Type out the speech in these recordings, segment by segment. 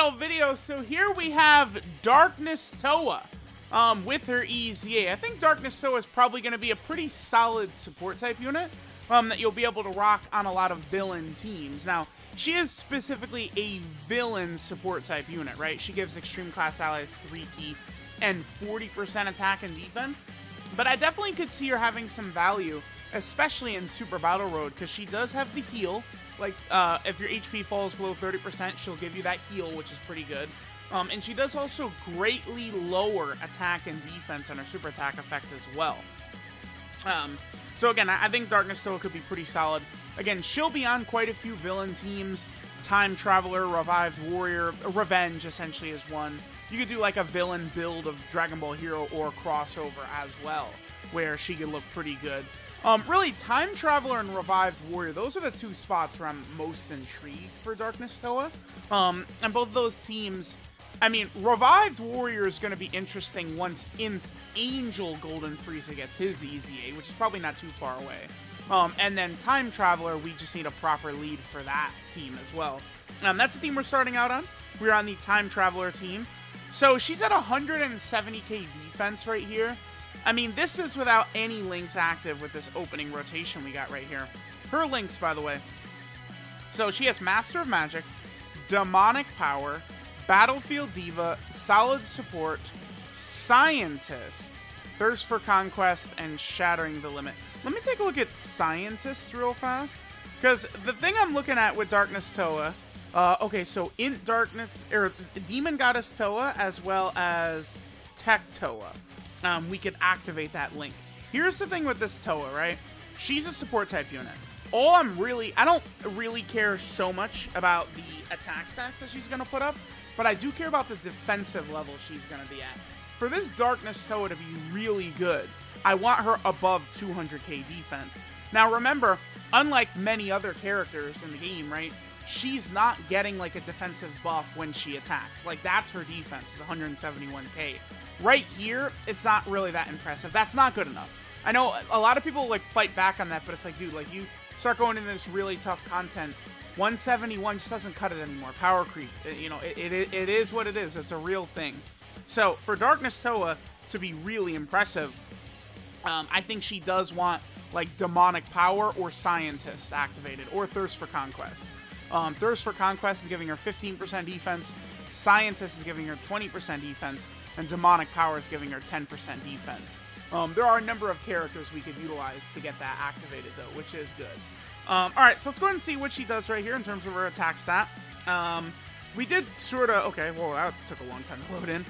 battle video. So here we have Darkness TOWA with her EZA. I think Darkness TOWA is probably going to be a pretty solid support type unit that you'll be able to rock on a lot of villain teams. Now, she is specifically a villain support type unit, right? She gives extreme class allies 3 key and 40% attack and defense. But I definitely could see her having some value, especially in Super Battle Road, because she does have the heal. Like, if your HP falls below 30%, she'll give you that heal, which is pretty good. And she does also greatly lower attack and defense on her super attack effect as well. So again, I think Darkness TOWA could be pretty solid. Again, she'll be on quite a few villain teams. Time Traveler, Revived Warrior, Revenge essentially is one. You could do like a villain build of Dragon Ball Hero or crossover as well, where she could look pretty good. Really, Time Traveler and Revived Warrior, those are the two spots where I'm most intrigued for Darkness TOWA. And both of those teams, I mean, Revived Warrior is going to be interesting once Angel Golden Frieza gets his EZA, which is probably not too far away. And then Time Traveler, we just need a proper lead for that team as well. That's the team we're starting out on. We're on the Time Traveler team. So she's at 170k defense right here. I mean, this is without any links active with this opening rotation we got right here. Her links, by the way. So she has Master of Magic, Demonic Power, Battlefield Diva, Solid Support, Scientist, Thirst for Conquest, and Shattering the Limit. Let me take a look at Scientist real fast, because the thing I'm looking at with Darkness TOWA, okay, so in Darkness, or Demon Goddess TOWA, as well as Tech TOWA, we could activate that link. Here's the thing with this TOWA, right? She's a support type unit. I don't really care so much about the attack stats that she's going to put up, but I do care about the defensive level she's going to be at. For this Darkness TOWA to be really good, I want her above 200k defense. Now remember, unlike many other characters in the game, right, she's not getting like a defensive buff when she attacks. Like, that's her defense, is 171k. Right here, it's not really that impressive. That's not good enough. I know a lot of people like fight back on that, but it's like, dude, like, you start going into this really tough content, 171 just doesn't cut it anymore. Power creep, you know, it is what it is. It's a real thing. So for Darkness TOWA to be really impressive, I think she does want like Demonic Power or Scientist activated, or Thirst for Conquest. Thirst for Conquest is giving her 15% defense, Scientist is giving her 20% defense, and Demonic Power is giving her 10% defense. There are a number of characters we could utilize to get that activated though, which is good. Alright, so let's go ahead and see what she does right here in terms of her attack stat. We did sort of, okay, well, that took a long time to load in.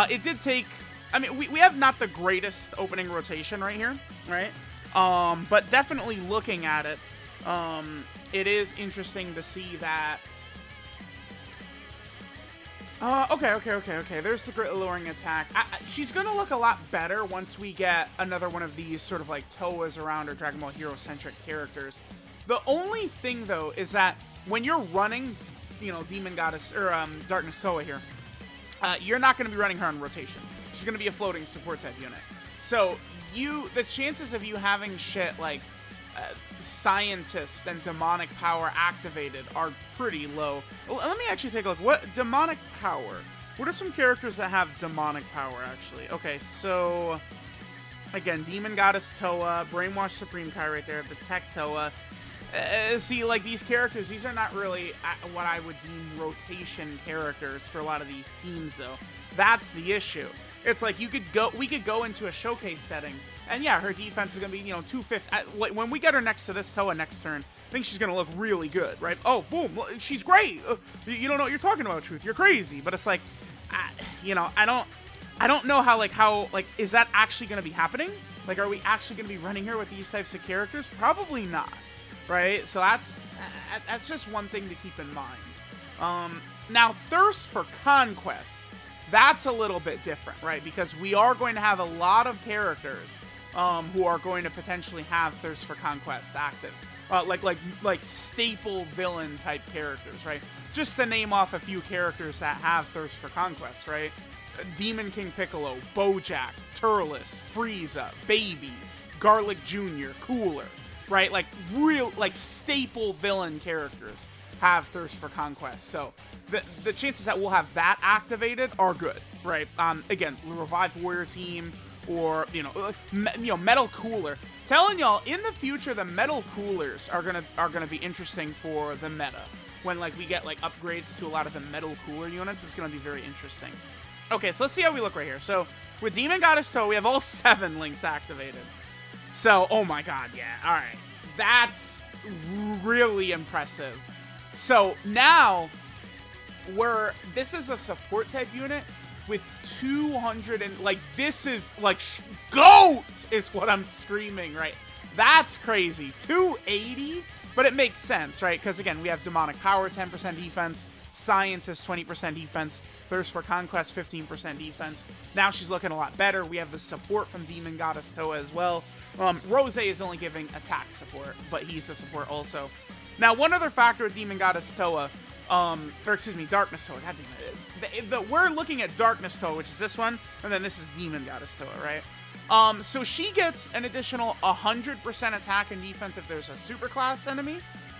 It did take, I mean, we have not the greatest opening rotation right here, right? But definitely looking at it, it is interesting to see that. Okay. There's the great lowering attack. She's going to look a lot better once we get another one of these sort of like TOWAs around or Dragon Ball Hero-centric characters. The only thing, though, is that when you're running, you know, Demon Goddess, or Darkness TOWA here, you're not going to be running her on rotation. She's going to be a floating support type unit. So the chances of you having shit like Scientist and Demonic Power activated are pretty low. Well, let me actually take a look. What Demonic Power? What are some characters that have Demonic Power, actually? Okay, so again, Demon Goddess TOWA, Brainwash Supreme Kai right there, the Tech TOWA. See, like, these characters, these are not really what I would deem rotation characters for a lot of these teams, though. That's the issue. It's like we could go into a showcase setting, and yeah, her defense is going to be, you know, 250. When we get her next to this TOWA next turn, I think she's going to look really good, right? Oh, boom, she's great. You don't know what you're talking about, Truth. You're crazy. But it's like, you know, I don't know how, is that actually going to be happening? Like, are we actually going to be running her with these types of characters? Probably not. Right, so that's just one thing to keep in mind. Now, Thirst for Conquest, that's a little bit different, right? Because we are going to have a lot of characters who are going to potentially have Thirst for Conquest active, like staple villain type characters, right? Just to name off a few characters that have Thirst for Conquest, right? Demon King Piccolo, Bojack, Turles, Frieza, Baby, Garlic Jr., Cooler. right? Like real, like staple villain characters have Thirst for Conquest. So the chances that we'll have that activated are good, right? Again, the Revived Warrior team, or Metal Cooler. Telling y'all, in the future, the Metal Coolers are gonna be interesting for the meta. When like we get like upgrades to a lot of the Metal Cooler units, it's gonna be very interesting. Okay, so let's see how we look right here. So with Demon Goddess TOWA, we have all 7 links activated. So, oh my god, yeah, all right, that's really impressive. So now this is a support type unit with 200 and like, this is like GOAT is what I'm screaming, right? That's crazy. 280, but it makes sense, right? Because again, we have Demonic Power, 10% defense, Scientist, 20% defense, Thirst for Conquest, 15% defense. Now she's looking a lot better. We have the support from Demon Goddess TOWA as well. Rose is only giving attack support, but he's a support also. Now, one other factor with Demon Goddess TOWA, or excuse me, Darkness TOWA, god damn it. We're looking at Darkness TOWA, which is this one, and then this is Demon Goddess TOWA, right? So she gets an additional 100% attack and defense if there's a superclass enemy,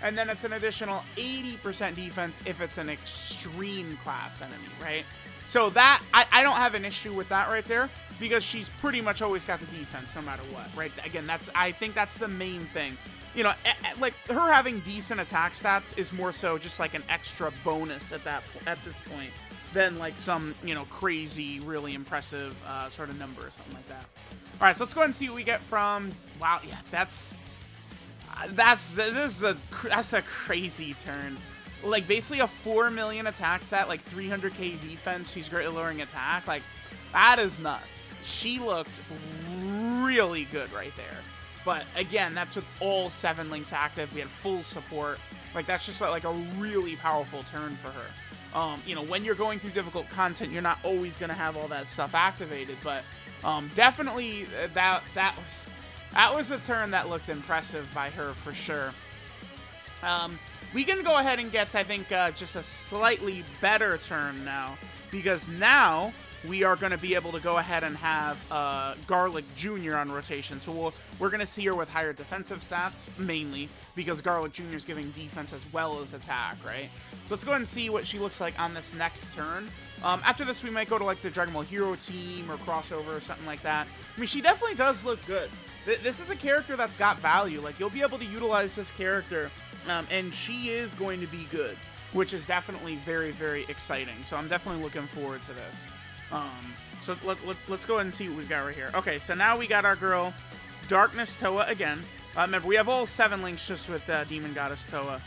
and then it's an additional 80% defense if it's an extreme class enemy, right? So that, I don't have an issue with that right there, because she's pretty much always got the defense no matter what, right? Again, I think that's the main thing. You know, like, her having decent attack stats is more so just like an extra bonus at this point than like some, crazy, really impressive sort of number or something like that. All right, so let's go ahead and see what we get from, wow, yeah, that's a crazy turn. Like, basically a 4 million attack stat, like 300k defense, she's great at lowering attack. Like, that is nuts. She looked really good right there. But again, that's with all 7 links active. We had full support. Like, that's just like a really powerful turn for her. When you're going through difficult content, you're not always going to have all that stuff activated. But definitely that was a turn that looked impressive by her for sure. We can go ahead and get, I think, just a slightly better turn now. Because now we are going to be able to go ahead and have Garlic Jr. on rotation. So we're going to see her with higher defensive stats, mainly, because Garlic Jr. is giving defense as well as attack, right? So let's go ahead and see what she looks like on this next turn. After this, we might go to, like, the Dragon Ball Hero team or crossover or something like that. I mean, she definitely does look good. This is a character that's got value. Like, you'll be able to utilize this character, and she is going to be good, which is definitely very, very exciting. So I'm definitely looking forward to this. So let's go ahead and see what we've got right here. Okay, so now we got our girl, Darkness TOWA again. Remember, we have all 7 links just with Demon Goddess TOWA.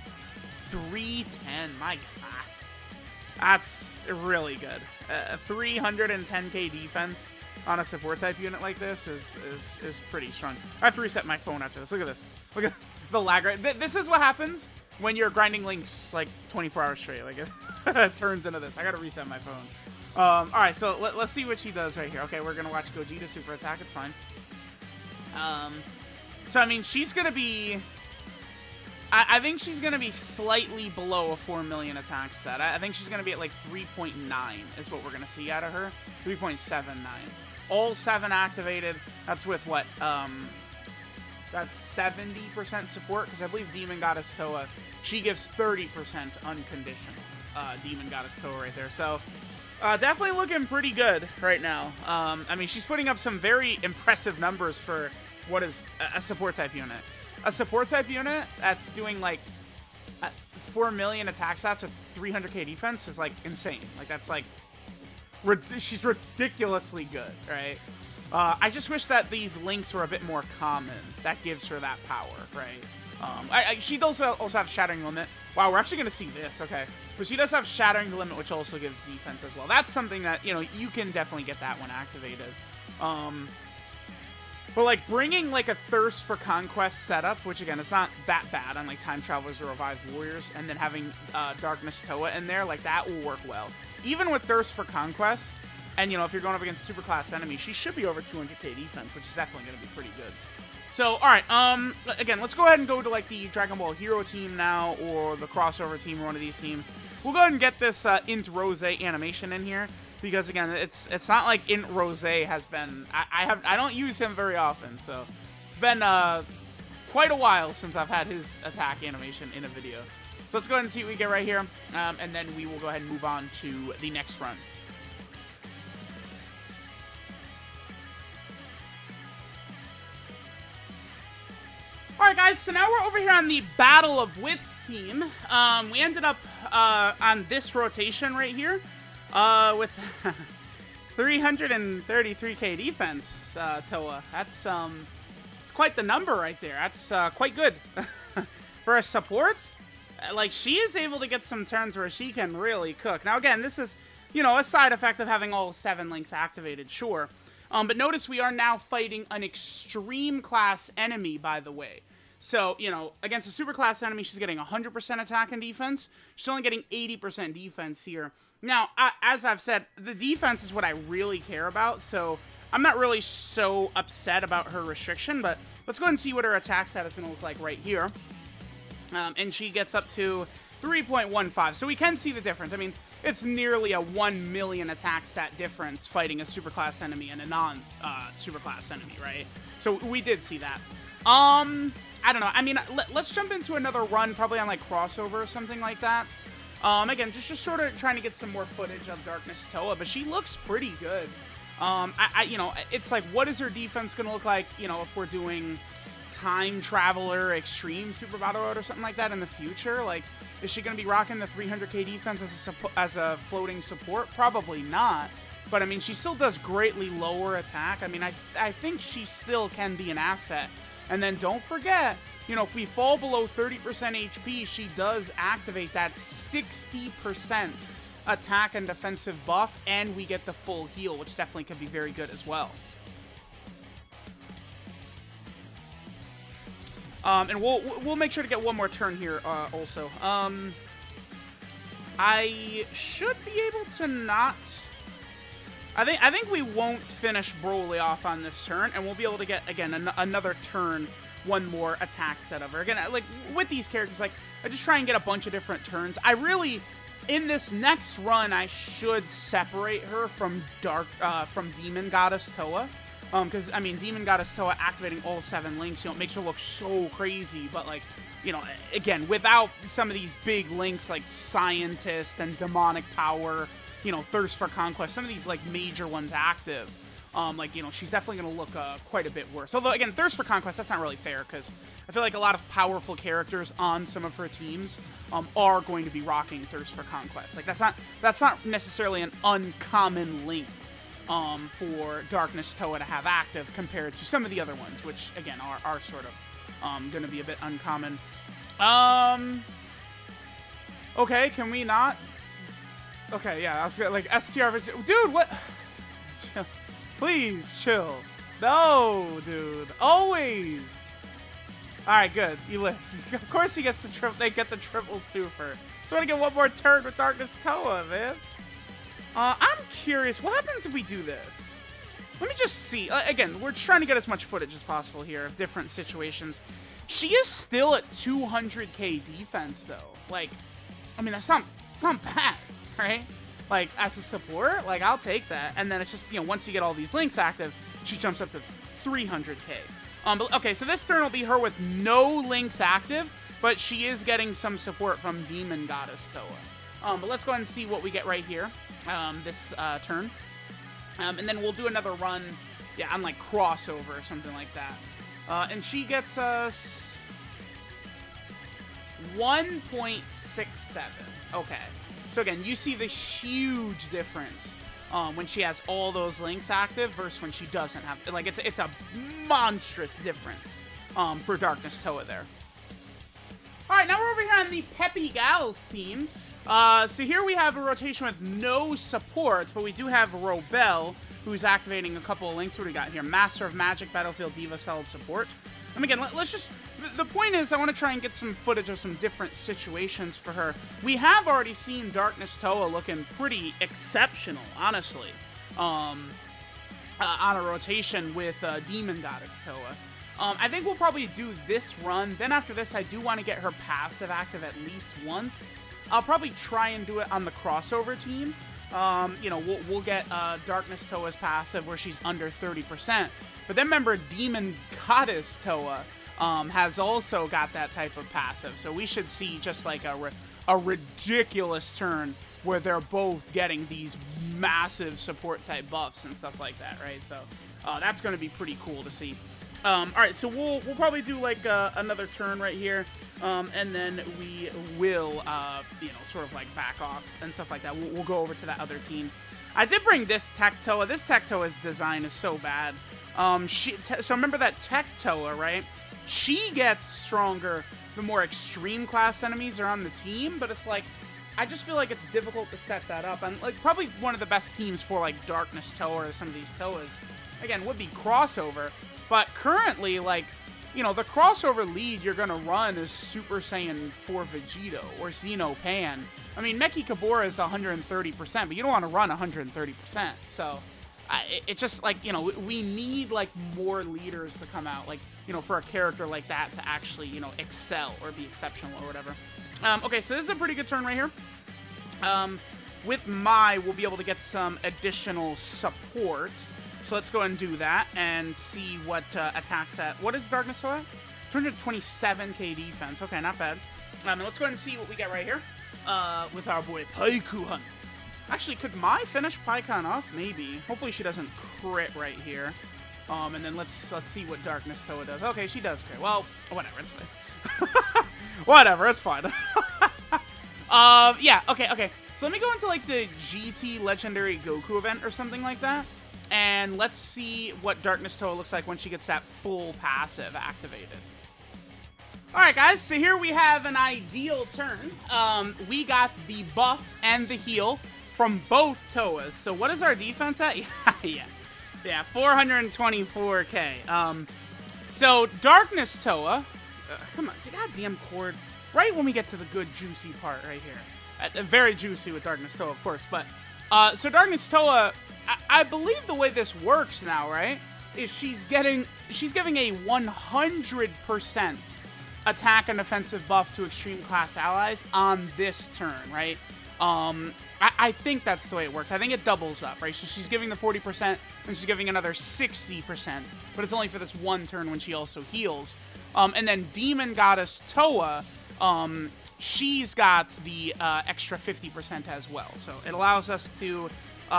310, my god. That's really good. 310k defense on a support type unit like this is pretty strong. I have to reset my phone after this. Look at this. Look at the lag rate. This is what happens when you're grinding links like 24 hours straight. Like, it turns into this. I gotta reset my phone. Alright, so let's see what she does right here. Okay, we're gonna watch Gogeta super attack. It's fine. So, I mean, she's gonna be... I think she's gonna be slightly below a 4 million attack stat. I think she's gonna be at like 3.9 is what we're gonna see out of her. 3.79. All 7 activated. That's with what? That's 70% support, because I believe Demon Goddess TOWA, she gives 30% unconditional. Demon Goddess TOWA right there. So, definitely looking pretty good right now. I mean, she's putting up some very impressive numbers for what is a support type unit. A support type unit that's doing like 4 million attack stats with 300k defense is like insane. Like, that's like, she's ridiculously good, right? I just wish that these links were a bit more common. That gives her that power, right? She does also have Shattering Limit. Wow, we're actually going to see this, okay. But she does have Shattering Limit, which also gives defense as well. That's something that, you can definitely get that one activated. But, like, bringing, like, a Thirst for Conquest setup, which, again, it's not that bad on, like, Time Travelers or Revived Warriors, and then having Darkness TOWA in there, like, that will work well. Even with Thirst for Conquest, and, if you're going up against superclass enemies, she should be over 200k defense, which is definitely going to be pretty good. So, alright, again, let's go ahead and go to, like, the Dragon Ball Hero team now, or the crossover team, or one of these teams. We'll go ahead and get this Int Rose animation in here. Because again, it's not like Int Rose has been. I don't use him very often, so it's been quite a while since I've had his attack animation in a video. So let's go ahead and see what we get right here, and then we will go ahead and move on to the next run. Alright guys, so now we're over here on the Battle of Wits team. We ended up on this rotation right here with 333k defense, TOWA. That's it's quite the number right there. That's quite good. For a support, like, she is able to get some turns where she can really cook. Now again, this is, you know, a side effect of having all 7 links activated, sure. But notice we are now fighting an extreme class enemy, by the way. So, you know, against a super class enemy, she's getting 100% attack and defense. She's only getting 80% defense here. Now, as I've said, the defense is what I really care about, so I'm not really so upset about her restriction, but let's go ahead and see what her attack stat is going to look like right here. And she gets up to 3.15, so we can see the difference. I mean, it's nearly a 1 million attack stat difference fighting a superclass enemy and a non-superclass enemy, right? So we did see that. I don't know. I mean, let's jump into another run, probably on, like, crossover or something like that. Again, just sort of trying to get some more footage of Darkness TOWA, but she looks pretty good. You know, it's like, what is her defense going to look like, you know, if we're doing Time Traveler Extreme Super Battle Road or something like that in the future? Like, is she going to be rocking the 300k defense as a floating support? Probably not. But, I mean, she still does greatly lower attack. I mean, I think she still can be an asset. And then don't forget, you know, if we fall below 30% HP, she does activate that 60% attack and defensive buff, and we get the full heal, which definitely could be very good as well. And we'll make sure to get one more turn here, also. I should be able to not... I think we won't finish Broly off on this turn, and we'll be able to get, again, another turn, one more attack set of her. Again, like, with these characters, like, I just try and get a bunch of different turns. I really, in this next run, I should separate her from Demon Goddess TOWA. Because, I mean, Demon Goddess TOWA activating all 7 links, you know, it makes her look so crazy, but, like, you know, again, without some of these big links like Scientist and Demonic Power, you know, Thirst for Conquest, some of these, like, major ones active, like, you know, she's definitely going to look quite a bit worse. Although, again, Thirst for Conquest, that's not really fair, because I feel like a lot of powerful characters on some of her teams are going to be rocking Thirst for Conquest. Like, that's not necessarily an uncommon link for Darkness TOWA to have active compared to some of the other ones, which, again, are sort of going to be a bit uncommon. Okay, can we not... Okay, yeah, I was like, STR... Dude, what? Chill. Please, chill. No, dude. Always. Alright, good. He lives. Of course he gets the triple... They get the triple super. So I want to get one more turn with Darkness TOWA, man. I'm curious. What happens if we do this? Let me just see. Again, we're trying to get as much footage as possible here of different situations. She is still at 200k defense, though. Like, I mean, it's not bad. Right? Like, as a support, like, I'll take that. And then it's just, you know, once you get all these links active, she jumps up to 300k. But, okay, so this turn will be her with no links active, but she is getting some support from Demon Goddess TOWA. But let's go ahead and see what we get right here, this turn. And then we'll do another run, yeah, on, like, crossover or something like that. And she gets us 1.67. Okay. So again, you see the huge difference when she has all those links active versus when she doesn't have. Like, it's a monstrous difference for Darkness TOWA there. All right, now we're over here on the Peppy Gals team. So here we have a rotation with no support, but we do have Robel, who's activating a couple of links. What do we got here? Master of Magic, Battlefield Diva, solid support. And again, let's just... The point is, I want to try and get some footage of some different situations for her. We have already seen Darkness TOWA looking pretty exceptional, honestly, on a rotation with Demon Goddess TOWA. I think we'll probably do this run. Then after this, I do want to get her passive active at least once. I'll probably try and do it on the crossover team. You know, we'll get Darkness TOWA's passive where she's under 30%. But then remember, Demon Goddess TOWA has also got that type of passive. So we should see just like a ridiculous turn where they're both getting these massive support type buffs and stuff like that, right? So that's going to be pretty cool to see. All right, so we'll probably do like another turn right here, and then we will, you know, sort of like back off and stuff like that. We'll go over to that other team. I did bring this Tech TOWA. This Tech TOWA's design is so bad. So remember that Tech TOWA, right? She gets stronger the more extreme class enemies are on the team, but it's like, I just feel like it's difficult to set that up. And like probably one of the best teams for like Darkness TOWA or some of these TOWAs, again, would be Crossover. But currently, like, you know, the crossover lead you're going to run is Super Saiyan 4 Vegito or Xeno Pan. I mean, Meki Kabura is 130%, but you don't want to run 130%. So it's just like, you know, we need like more leaders to come out, like, you know, for a character like that to actually, you know, excel or be exceptional or whatever. Okay, so this is a pretty good turn right here. With Mai, we'll be able to get some additional support. So let's go ahead and do that and see what attacks that. What is Darkness TOWA? 227k defense. Okay, not bad. Let's go ahead and see what we get right here with our boy Paikuhan. Actually, could Mai finish Paikuhan off? Maybe. Hopefully she doesn't crit right here. And then let's see what Darkness TOWA does. Okay, she does crit. Well, whatever. It's fine. Whatever. It's fine. Yeah. Okay. So let me go into like the GT Legendary Goku event or something like that. And let's see what Darkness TOWA looks like when she gets that full passive activated. Alright guys, so here we have an ideal turn. We got the buff and the heal from both TOWAs. So what is our defense at? Yeah, 424k. So Darkness TOWA, come on, goddamn cord. Right when we get to the good juicy part right here. Very juicy with Darkness TOWA, of course. But, so Darkness TOWA, I believe the way this works now, right, is she's giving a 100% attack and defensive buff to extreme class allies on this turn, right? I think that's the way it works. I think it doubles up, right? So she's giving the 40%, and she's giving another 60%, but it's only for this one turn when she also heals. And then Demon Goddess TOWA, she's got the extra 50% as well. So it allows us to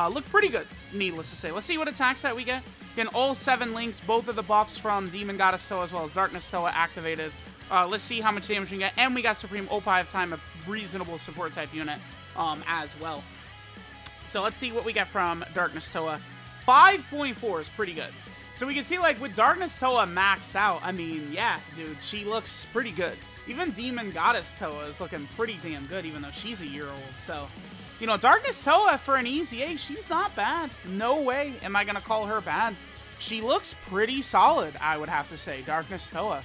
look pretty good, needless to say. Let's see what attacks that we get. Again, all 7 links, both of the buffs from Demon Goddess TOWA as well as Darkness TOWA activated. Let's see how much damage we can get. And we got Supreme Opie of Time, a reasonable support type unit as well. So let's see what we get from Darkness TOWA. 5.4 is pretty good. So we can see, like, with Darkness TOWA maxed out, I mean, yeah, dude, she looks pretty good. Even Demon Goddess TOWA is looking pretty damn good, even though she's a year old. So, you know, Darkness TOWA for an EZA, she's not bad. No way am I going to call her bad. She looks pretty solid, I would have to say, Darkness TOWA.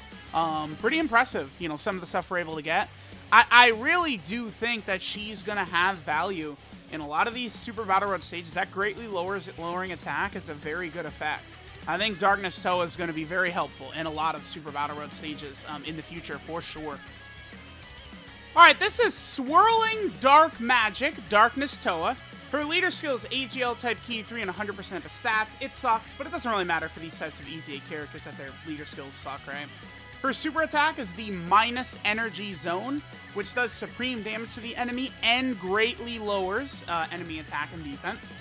Pretty impressive, you know, some of the stuff we're able to get. I really do think that she's going to have value in a lot of these Super Battle Road stages. That greatly lowering attack is a very good effect. I think Darkness TOWA is going to be very helpful in a lot of Super Battle Road stages in the future, for sure. Alright, this is Swirling Dark Magic, Darkness TOWA. Her leader skill is AGL type key 3 and 100% of stats. It sucks, but it doesn't really matter for these types of EZA characters that their leader skills suck, right? Her super attack is the minus energy zone, which does supreme damage to the enemy and greatly lowers enemy attack and defense.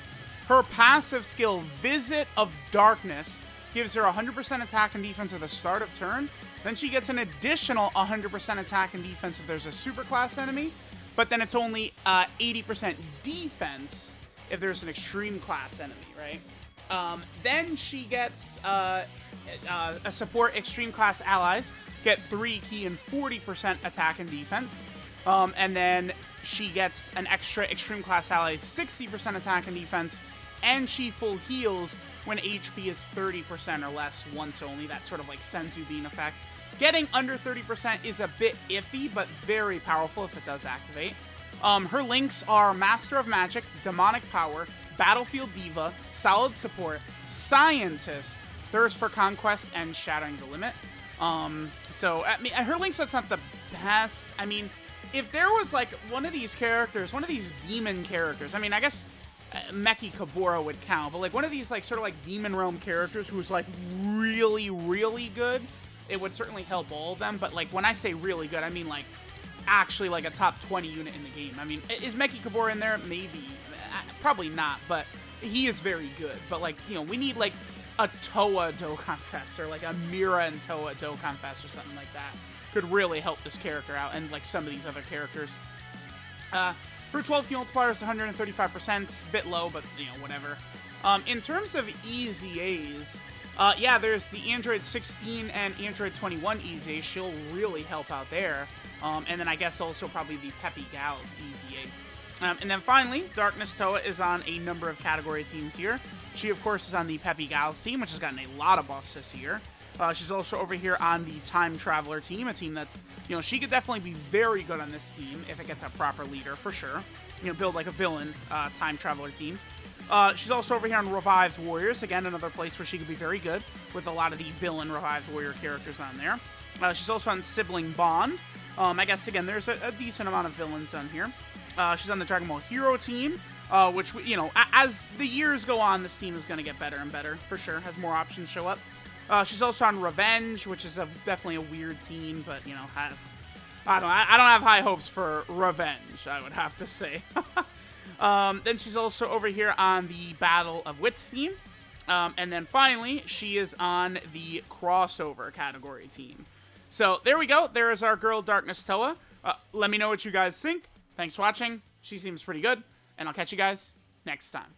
Her passive skill, Visit of Darkness, gives her 100% attack and defense at the start of turn. Then she gets an additional 100% attack and defense if there's a superclass enemy, but then it's only 80% defense if there's an extreme class enemy, right? Then she gets a support extreme class allies, get 3 key and 40% attack and defense. And then she gets an extra extreme class allies 60% attack and defense, and she full heals when HP is 30% or less once only. That sort of like Senzu Bean effect. Getting under 30% is a bit iffy, but very powerful if it does activate. Her links are Master of Magic, Demonic Power, Battlefield Diva, Solid Support, Scientist, Thirst for Conquest, and Shattering the Limit. So, I mean, her link set's not the best. I mean, if there was, like, one of these characters, one of these demon characters, I mean, I guess Meki Kabura would count, but, like, one of these, like, sort of, like, Demon Realm characters who's, like, really, really good, it would certainly help all of them. But like when I say really good, I mean like actually like a top 20 unit in the game. I mean, is Meki Kabor in there? Maybe. Probably not, but he is very good. But like, you know, we need like a TOWA Dokkan Fest, or like a Mira and TOWA Dokkan Fest or something like that. Could really help this character out, and like some of these other characters. Her 12 key multiplier is 135%, bit low, but you know, whatever. In terms of EZAs, yeah, there's the Android 16 and Android 21 EZA. She'll really help out there. And then I guess also probably the Peppy Gals EZA. And then finally, Darkness Towa is on a number of category teams here. She, of course, is on the Peppy Gals team, which has gotten a lot of buffs this year. She's also over here on the Time Traveler team, a team that, you know, she could definitely be very good on this team if it gets a proper leader, for sure. You know, build like a villain Time Traveler team. She's also over here on Revived Warriors, again, another place where she could be very good with a lot of the villain Revived Warrior characters on there. She's also on Sibling Bond. I guess, again, there's a decent amount of villains on here. She's on the Dragon Ball Hero team, which, you know, as the years go on, this team is going to get better and better, for sure, as more options show up. She's also on Revenge, which is definitely a weird team, but, you know, I don't have high hopes for Revenge, I would have to say. Then she's also over here on the Battle of Wits team. And then finally, she is on the Crossover category team. So there we go. There is our girl, Darkness Towa. Let me know what you guys think. Thanks for watching. She seems pretty good. And I'll catch you guys next time.